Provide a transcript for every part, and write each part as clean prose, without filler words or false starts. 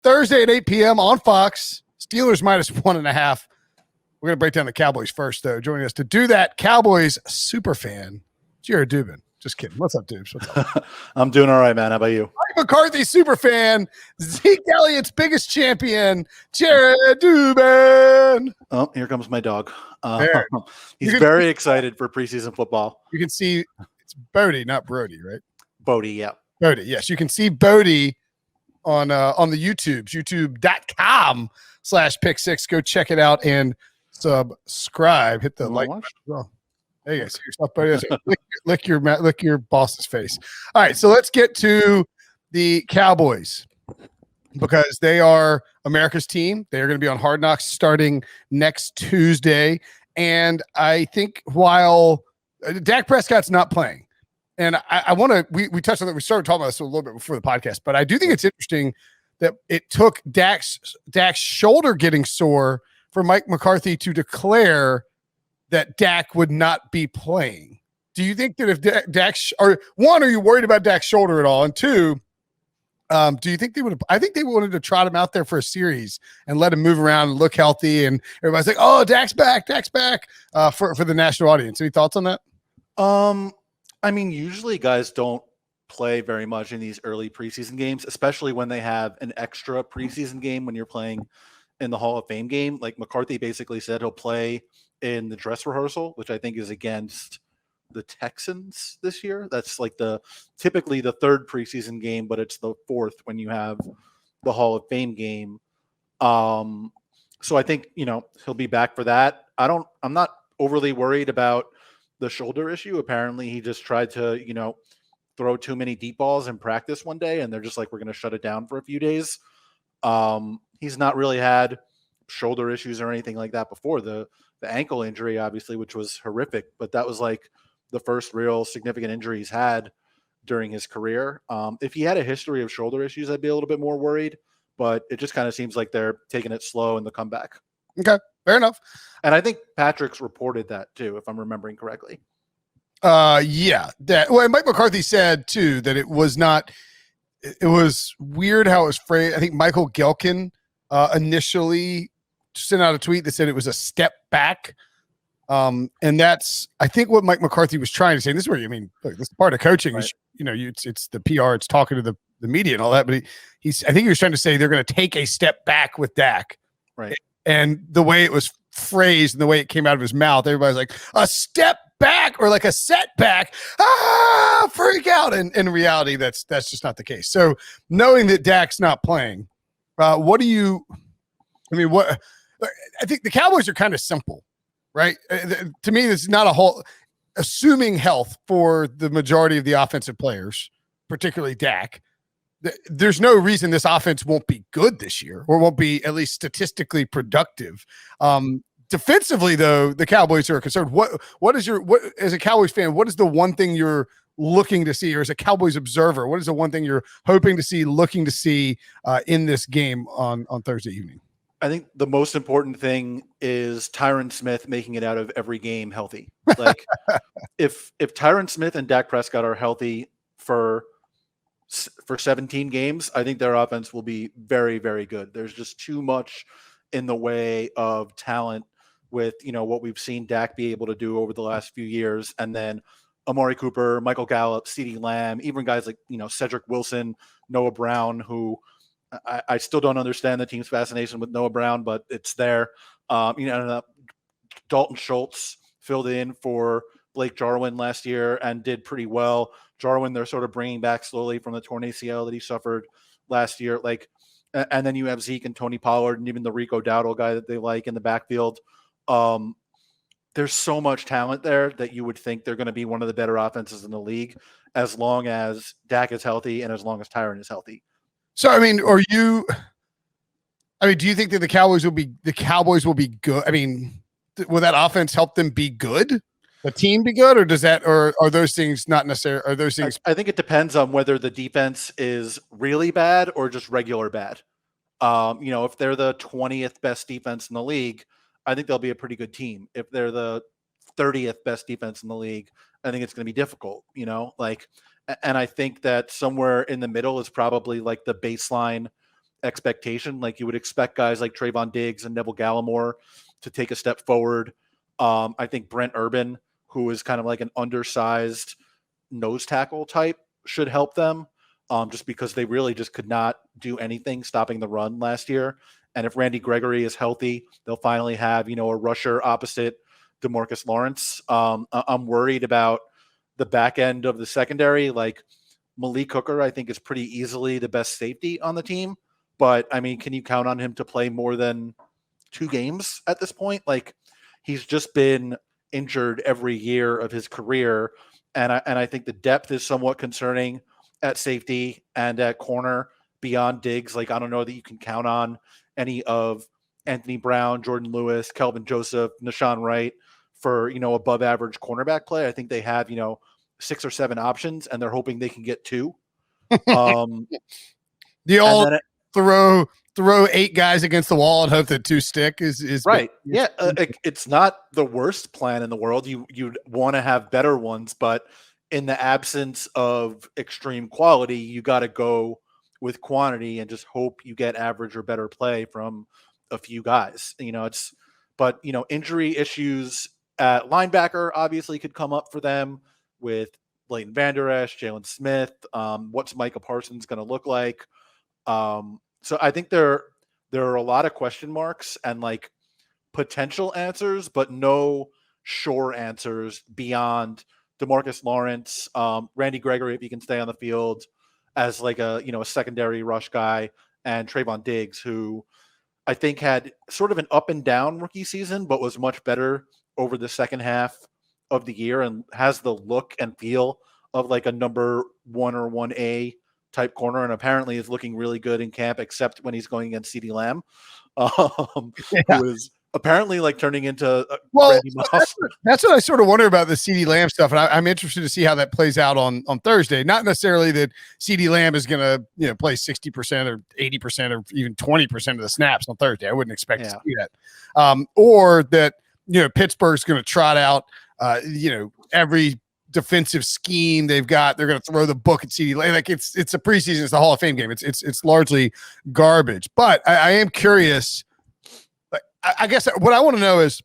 Thursday at 8 p.m. on Fox. Steelers -1.5. We're going to break down the Cowboys first, though. Joining us to do that, Cowboys superfan, Jared Dubin. Just kidding. What's up, Dubes? What's up? I'm doing all right, man. How about you? Mike McCarthy superfan, Zeke Elliott's biggest champion, Jared Dubin. Oh, here comes my dog. He's can very excited for preseason football. You can see it's Bodie, not Brody, right? Bodie, yeah. Bodie, yes. You can see Bodie on the YouTubes, youtube.com/PickSix. Go check it out and subscribe. Hit the like button as well. There you go. See yourself, Bodie. lick your boss's face. All right, so let's get to the Cowboys because they are America's team. They are going to be on Hard Knocks starting next Tuesday. And I think while Dak Prescott's not playing, and I want to, we touched on that. We started talking about this a little bit before the podcast, but I do think it's interesting that it took Dak's shoulder getting sore for Mike McCarthy to declare that Dak would not be playing. Do you think that if Dak's, or one, are you worried about Dak's shoulder at all? And two, do you think they would have, I think they wanted to trot him out there for a series and let him move around and look healthy. And everybody's like, oh, Dak's back for the national audience. Any thoughts on that? I mean, usually guys don't play very much in these early preseason games, especially when they have an extra preseason game when you're playing in the Hall of Fame game. Like McCarthy basically said he'll play in the dress rehearsal, which I think is against the Texans this year. That's like typically the third preseason game, but it's the fourth when you have the Hall of Fame game. So I think, he'll be back for that. I'm not overly worried about the shoulder issue. Apparently he just tried to, throw too many deep balls in practice one day, and they're just like, we're going to shut it down for a few days. He's not really had shoulder issues or anything like that before. The ankle injury, obviously, which was horrific, but that was like the first real significant injury he's had during his career. If he had a history of shoulder issues, I'd be a little bit more worried, but it just kind of seems like they're taking it slow in the comeback. Okay, fair enough. And I think Patrick's reported that too, if I'm remembering correctly. Yeah. And Mike McCarthy said too that it was weird how it was phrased. I think Michael Gelkin initially sent out a tweet that said it was a step back. And that's, I think, what Mike McCarthy was trying to say. This is where, look, this is part of coaching. Right. It's the PR, it's talking to the media and all that. But I think he was trying to say they're going to take a step back with Dak. Right. And the way it was phrased and the way it came out of his mouth, everybody's like, a step back or like a setback. Freak out. And in reality, that's just not the case. So knowing that Dak's not playing, I think the Cowboys are kind of simple. Right. To me, it's not assuming health for the majority of the offensive players, particularly Dak. There's no reason this offense won't be good this year or won't be at least statistically productive. Defensively, though, the Cowboys are concerned. What as a Cowboys fan, what is the one thing you're looking to see, or as a Cowboys observer, what is the one thing you're hoping to see, looking to see in this game on Thursday evening? I think the most important thing is Tyron Smith making it out of every game healthy. Like if Tyron Smith and Dak Prescott are healthy for 17 games, I think their offense will be very, very good. There's just too much in the way of talent with, what we've seen Dak be able to do over the last few years. And then Amari Cooper, Michael Gallup, CeeDee Lamb, even guys like, Cedric Wilson, Noah Brown, who I still don't understand the team's fascination with Noah Brown, but it's there. Dalton Schultz filled in for Blake Jarwin last year and did pretty well. Jarwin, they're sort of bringing back slowly from the torn ACL that he suffered last year. And then you have Zeke and Tony Pollard and even the Rico Dowdle guy that they like in the backfield. There's so much talent there that you would think they're going to be one of the better offenses in the league as long as Dak is healthy and as long as Tyron is healthy. So, do you think that the Cowboys will be good? Will that offense help them be good? The team be good, or are those things not necessarily, are those things? I think it depends on whether the defense is really bad or just regular bad. If they're the 20th best defense in the league, I think they'll be a pretty good team. If they're the 30th best defense in the league, I think it's going to be difficult, and I think that somewhere in the middle is probably like the baseline expectation. Like you would expect guys like Trayvon Diggs and Neville Gallimore to take a step forward. I think Brent Urban, who is kind of like an undersized nose tackle type, should help them. Just because they really just could not do anything stopping the run last year. And if Randy Gregory is healthy, they'll finally have, a rusher opposite DeMarcus Lawrence. I'm worried about the back end of the secondary. Like Malik Hooker, I think, is pretty easily the best safety on the team. But, I mean, can you count on him to play more than 2 games at this point? Like, he's just been injured every year of his career. And I think the depth is somewhat concerning at safety and at corner beyond Diggs. Like, I don't know that you can count on any of Anthony Brown, Jordan Lewis, Kelvin Joseph, Nashawn Wright for, above average cornerback play. I think they have, 6 or 7 options, and they're hoping they can get 2. The old throw 8 guys against the wall and hope that 2 stick is right. Yeah. It's not the worst plan in the world. You'd want to have better ones, but in the absence of extreme quality, you got to go with quantity and just hope you get average or better play from a few guys. But injury issues at linebacker obviously could come up for them with Leighton Vander Esch, Jalen Smith. What's Micah Parsons going to look like? So I think there are a lot of question marks and like potential answers, but no sure answers beyond DeMarcus Lawrence, Randy Gregory, if he can stay on the field as like a secondary rush guy, and Trayvon Diggs, who I think had sort of an up and down rookie season, but was much better over the second half of the year and has the look and feel of like a number 1 or 1A type corner, and apparently is looking really good in camp, except when he's going against CeeDee Lamb, who is apparently like turning into Randy Moss. That's what I sort of wonder about the CeeDee Lamb stuff, and I'm interested to see how that plays out on Thursday. Not necessarily that CeeDee Lamb is going to play 60% or 80% or even 20% of the snaps on Thursday. I wouldn't expect to see that, or that Pittsburgh's going to trot out every defensive scheme they've got. They're going to throw the book at CeeDee Lamb. Like it's a preseason, it's the Hall of Fame game. It's largely garbage. But I am curious. I guess what I want to know is,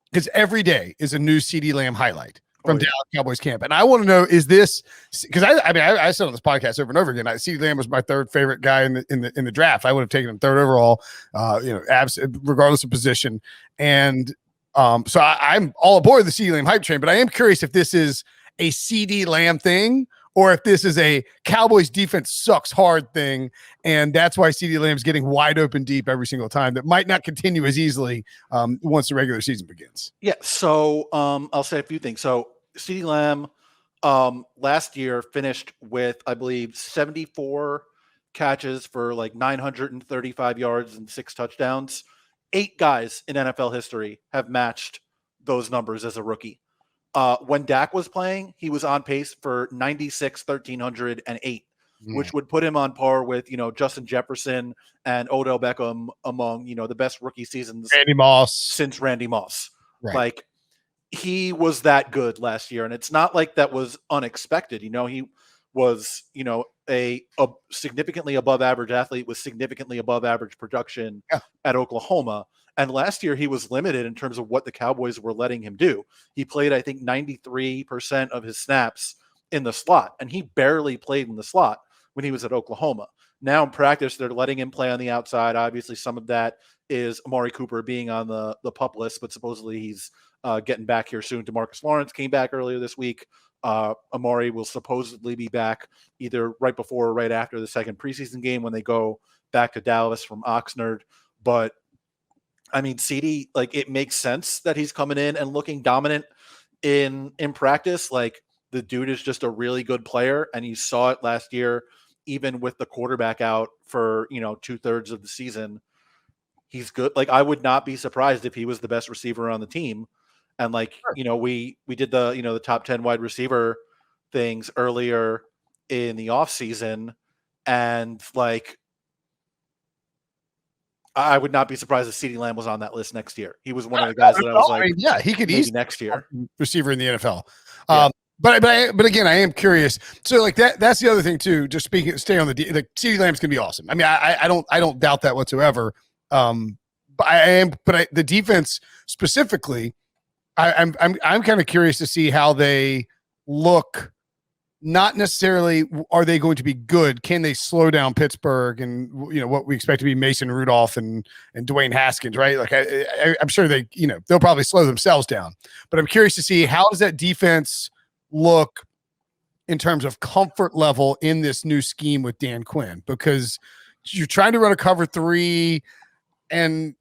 because every day is a new CeeDee Lamb highlight from Dallas Cowboys camp, and I want to know, is this because I said on this podcast over and over again, CeeDee Lamb was my 3rd favorite guy in the draft. I would have taken him 3rd overall, regardless of position, and so I'm all aboard the CeeDee Lamb hype train. But I am curious if this is a CeeDee Lamb thing, or if this is a Cowboys defense sucks hard thing, and that's why CeeDee Lamb's getting wide open deep every single time. That might not continue as easily once the regular season begins. Yeah, so I'll say a few things. So CeeDee Lamb last year finished with, I believe, 74 catches for like 935 yards and 6 touchdowns. 8 guys in NFL history have matched those numbers as a rookie. When Dak was playing, he was on pace for 96, 1,300, and 8, which would put him on par with, Justin Jefferson and Odell Beckham among, the best rookie seasons since Randy Moss. Right. Like, he was that good last year, and it's not like that was unexpected. He was, a significantly above average athlete with significantly above average production at Oklahoma. And last year he was limited in terms of what the Cowboys were letting him do. He played, I think, 93% of his snaps in the slot, and he barely played in the slot when he was at Oklahoma. Now in practice, they're letting him play on the outside. Obviously, some of that is Amari Cooper being on the PUP list, but supposedly he's getting back here soon. DeMarcus Lawrence came back earlier this week. Amari will supposedly be back either right before or right after the second preseason game when they go back to Dallas from Oxnard. But I mean, CeeDee, like, it makes sense that he's coming in and looking dominant in practice. Like, the dude is just a really good player, and you saw it last year, even with the quarterback out for 2/3 of the season. He's good. Like, I would not be surprised if he was the best receiver on the team. And like, we did the, the top 10 wide receiver things earlier in the off season. And like, I would not be surprised if CeeDee Lamb was on that list next year. He was one of the guys that I was like, he could easily next year receiver in the NFL. But again, I am curious. So like that's the other thing too. Just stay on the like CeeDee Lamb's gonna be awesome. I mean, I don't doubt that whatsoever. But the defense specifically, I'm kind of curious to see how they look. Not necessarily are they going to be good. Can they slow down Pittsburgh and what we expect to be Mason Rudolph and Dwayne Haskins, right? Like I'm sure they'll probably slow themselves down. But I'm curious to see how does that defense look in terms of comfort level in this new scheme with Dan Quinn, because you're trying to run a cover 3 and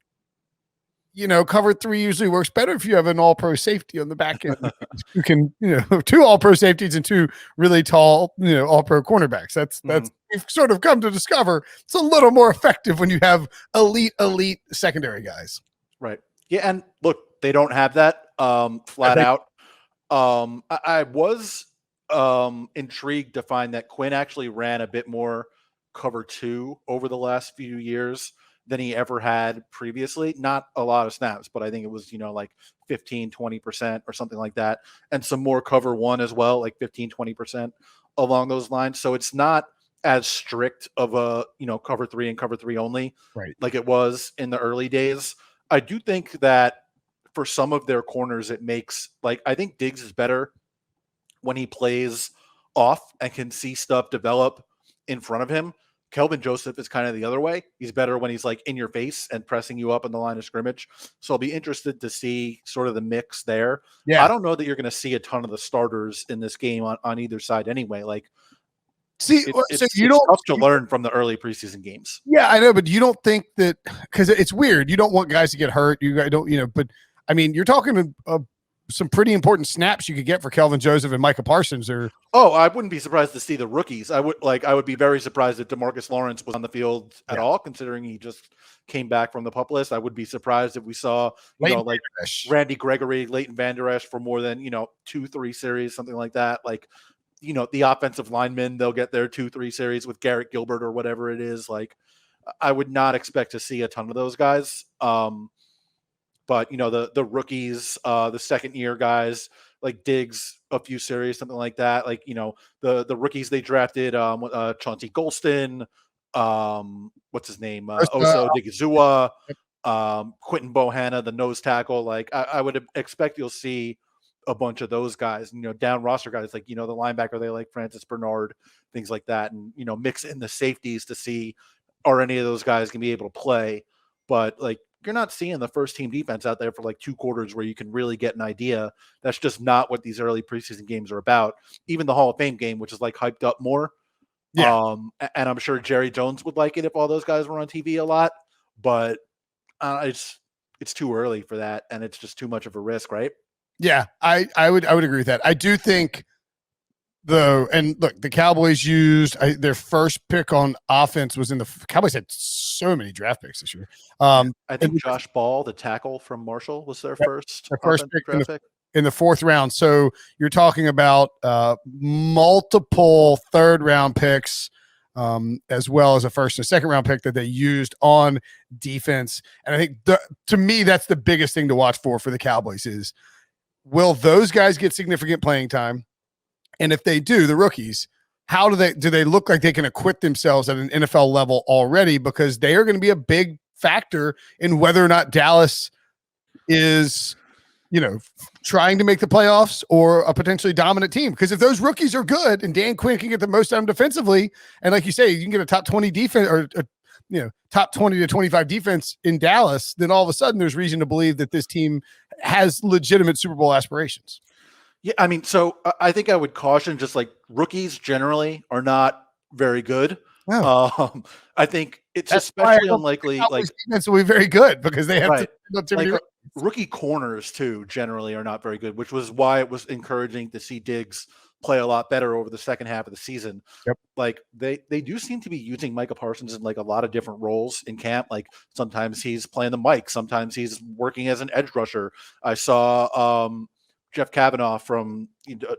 cover 3 usually works better if you have an all-pro safety on the back end. You can, 2 all-pro safeties and 2 really tall, all-pro cornerbacks. That's we've sort of come to discover it's a little more effective when you have elite secondary guys. Right. Yeah, and look, they don't have that flat out. I was intrigued to find that Quinn actually ran a bit more cover 2 over the last few years than he ever had previously. Not a lot of snaps, but I think it was, like 15, 20% or something like that. And some more cover 1 as well, like 15, 20% along those lines. So it's not as strict of a, cover 3 and cover 3 only, right, like it was in the early days. I do think that for some of their corners, it makes, like, I think Diggs is better when he plays off and can see stuff develop in front of him. Kelvin Joseph is kind of the other way. He's better when he's like in your face and pressing you up in the line of scrimmage. So I'll be interested to see sort of the mix there. Yeah. I don't know that you're going to see a ton of the starters in this game on either side anyway. Like, it's tough to learn from the early preseason games. Yeah, I know, but you don't think that, because it's weird. You don't want guys to get hurt. You guys don't, but I mean, you're talking some pretty important snaps you could get for Kelvin Joseph and Micah Parsons. I wouldn't be surprised to see the rookies. I would be very surprised if DeMarcus Lawrence was on the field at all, considering he just came back from the PUP list. I would be surprised if we saw, like Randy Gregory, Leighton Vander Esch for more than, 2-3 series, something like that. Like, the offensive linemen, they'll get their 2-3 series with Garrett Gilbert or whatever it is. Like, I would not expect to see a ton of those guys. But the rookies, the second year guys like Diggs, a few series, something like that. Like, the rookies they drafted, Chauncey Golston, what's his name? Oso Digizua, Quentin Bohanna, the nose tackle. Like, I would expect you'll see a bunch of those guys, down roster guys, like, the linebacker, they like Francis Bernard, things like that. And, mix in the safeties to see, are any of those guys going to be able to play? But like, you're not seeing the first team defense out there for like 2 quarters where you can really get an idea. That's just not what these early preseason games are about. Even the Hall of Fame game, which is like hyped up more. Yeah. And I'm sure Jerry Jones would like it if all those guys were on TV a lot, but it's too early for that. And it's just too much of a risk, right? Yeah, I would agree with that. I do think, though, and look, the Cowboys used their first pick on offense was in the Cowboys had so many draft picks this year. I think Josh Ball, the tackle from Marshall, was their first pick in the 4th round. So you're talking about multiple 3rd round picks, as well as a 1st and 2nd round pick that they used on defense. And I think to me, that's the biggest thing to watch for the Cowboys is, will those guys get significant playing time? And if they do, the rookies, how do they look like they can acquit themselves at an NFL level already? Because they are going to be a big factor in whether or not Dallas is, trying to make the playoffs or a potentially dominant team. Because if those rookies are good and Dan Quinn can get the most out of them defensively, and like you say, you can get a top 20 defense or top 20 to 25 defense in Dallas, then all of a sudden there's reason to believe that this team has legitimate Super Bowl aspirations. Yeah, I mean, so I think I would caution, just like, rookies generally are not very good. Oh. I think it's especially unlikely. Like, defense will be very good because they have rookie corners too generally are not very good, which was why it was encouraging to see Diggs play a lot better over the second half of the season. Yep. Like, they do seem to be using Micah Parsons in like a lot of different roles in camp. Like, sometimes he's playing the mic, sometimes he's working as an edge rusher. I saw Jeff Kavanaugh from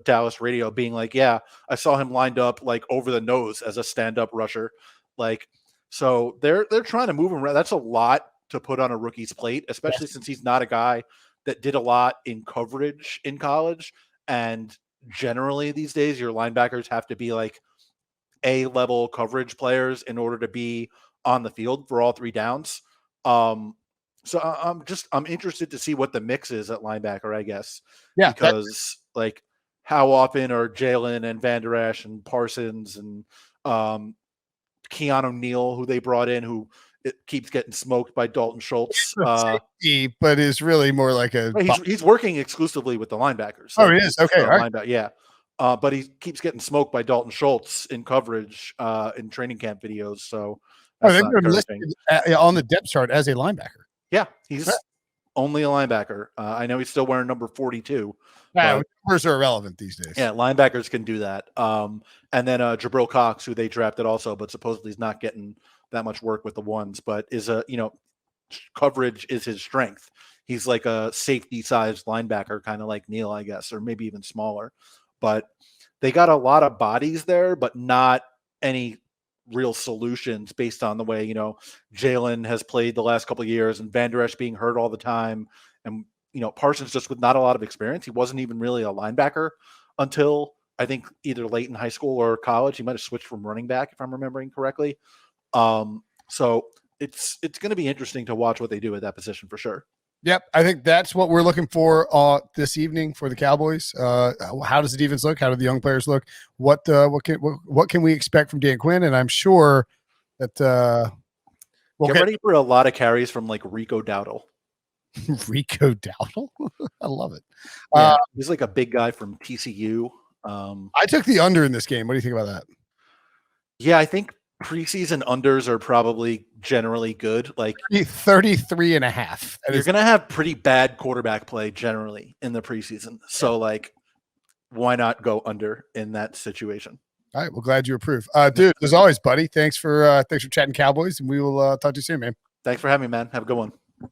Dallas radio being like, yeah, I saw him lined up like over the nose as a stand-up rusher. Like, so they're trying to move him around. That's a lot to put on a rookie's plate, especially since he's not a guy that did a lot in coverage in college. And generally these days your linebackers have to be like A-level coverage players in order to be on the field for all 3 downs. So I'm interested to see what the mix is at linebacker, I guess. Yeah, because like how often are Jalen and Van Der Esch and Parsons and Keanu Neal, who they brought in, who it keeps getting smoked by Dalton Schultz. Safety, but is really more like a. He's working exclusively with the linebackers. Oh, he is. Okay, all right. Yeah. But he keeps getting smoked by Dalton Schultz in coverage in training camp videos. So they've been listed on the depth chart as a linebacker. Yeah, he's only a linebacker. I know he's still wearing number 42. Numbers are irrelevant these days. Yeah, linebackers can do that. And then Jabril Cox, who they drafted also, but supposedly he's not getting that much work with the ones, but is coverage is his strength. He's like a safety-sized linebacker, kind of like Neal, I guess, or maybe even smaller. But they got a lot of bodies there, but not any real solutions based on the way, Jalen has played the last couple of years and Van Der Esch being hurt all the time. And, Parsons just with not a lot of experience. He wasn't even really a linebacker until I think either late in high school or college. He might have switched from running back, if I'm remembering correctly. So it's going to be interesting to watch what they do at that position for sure. Yep, I think that's what we're looking for this evening for the Cowboys. How does the defense look? How do the young players look? What can we expect from Dan Quinn? And I'm sure that get ready for a lot of carries from like Rico Dowdle. Rico Dowdle, I love it. Yeah, he's like a big guy from TCU. I took the under in this game. What do you think about that? Yeah, I think preseason unders are probably generally good. Like 33.5. You're going to have pretty bad quarterback play generally in the preseason. So like, why not go under in that situation? All right. Well, glad you approve. Dude, as always, buddy, thanks for chatting Cowboys, and we will talk to you soon, man. Thanks for having me, man. Have a good one.